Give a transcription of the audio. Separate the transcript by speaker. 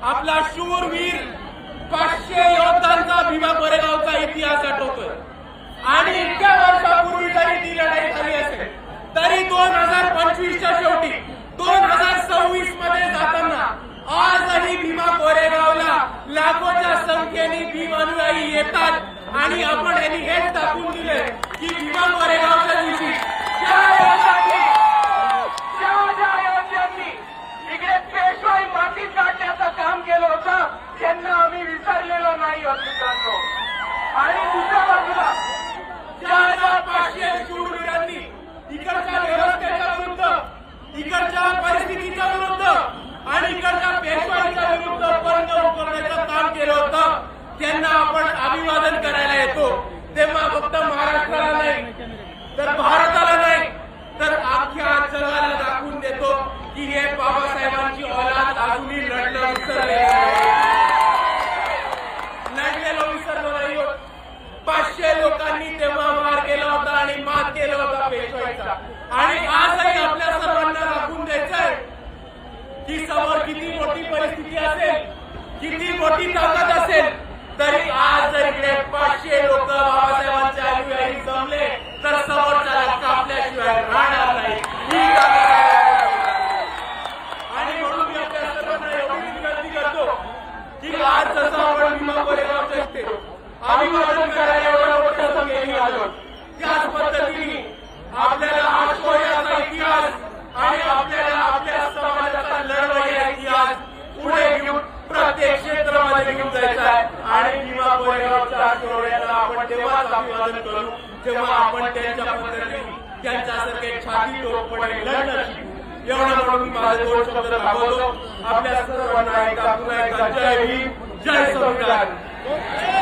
Speaker 1: आपला शूरवीर 500 योद्धांचा भीमा कोरेगावचा इतिहास आठवतोय आणि इतक्या वर्षापूर्वी जरी ती लढाई झाली असेल तरी 2025च्या शेवटी 2026 मध्ये जाताना आजही भीमा कोरेगावला लाखोच्या संख्येने भीम अनुयायी येतात आणि आपण यांनी हेच दाखवून दिले की भीमा कोरेगावच्या दिवशी
Speaker 2: इकडे पेशवाई मातीत काढण्याचं काम केलं होतं त्यांना आम्ही विसरलेलो नाही मित्रांनो। आणि दुसऱ्या बाजूला
Speaker 1: ज्या 500 शूरवीरांनी इकडच्या व्यवस्थेच्या विरुद्ध इकडच्या परिस्थितीच्या विरुद्ध आणि इकडच्या पेशवाईच्या विरुद्ध परिणाम करण्याचं काम केलं होतं त्यांना आपण अभिवादन करायला येतो तेव्हा फक्त महाराष्ट्राला नाही तर भारताला नाही तर अख्ख्या जगाला दाखवून देतो की हे बाबासाहेबांची औलाद अजूनही लढलेलो विसरलो नाही। 500 लोकांनी तेव्हा मार केला होता आणि मात केला होता पेशवाईचा आणि आजही आपल्या सर्वांना दाखवून द्यायचंय की समोर किती मोठी परिस्थिती असेल किती मोठी ताकद असेल तरी आज जर इकडे 500 लोक बाबासाहेबांच्या अनुयायी जमले तर समोरच्याला कापल्याशिवाय राहणार नाही। आणि म्हणून मी आपल्या सर्वांना एवढी विनंती करतो की आज जसं आपण भीमा कोरेगावच्या इथे अभिवादन करायला एवढं मोठं संख्येने आलो त्याच पद्धतीने आपल्याला हा शौर्याचा इतिहास आणि आपल्याला आपल्या समाजाचा लढवय्या इतिहास पुढे घेऊन प्रत्येक क्षेत्रामध्ये घेऊन जायचा आहे आणि भीमा कोरेगावच्या शौर्याला आपण तेव्हाच अभिवादन करू जेव्हा आपण त्यांच्या पद्धतीने त्यांच्यासारखे छाती ठोकपणे लढणं शिकू। एवढं म्हणून माझे 2 शब्द थांबवतो। आपल्या सर्वांना एकदा पुन्हा एकदा जय भीम जय संविधान।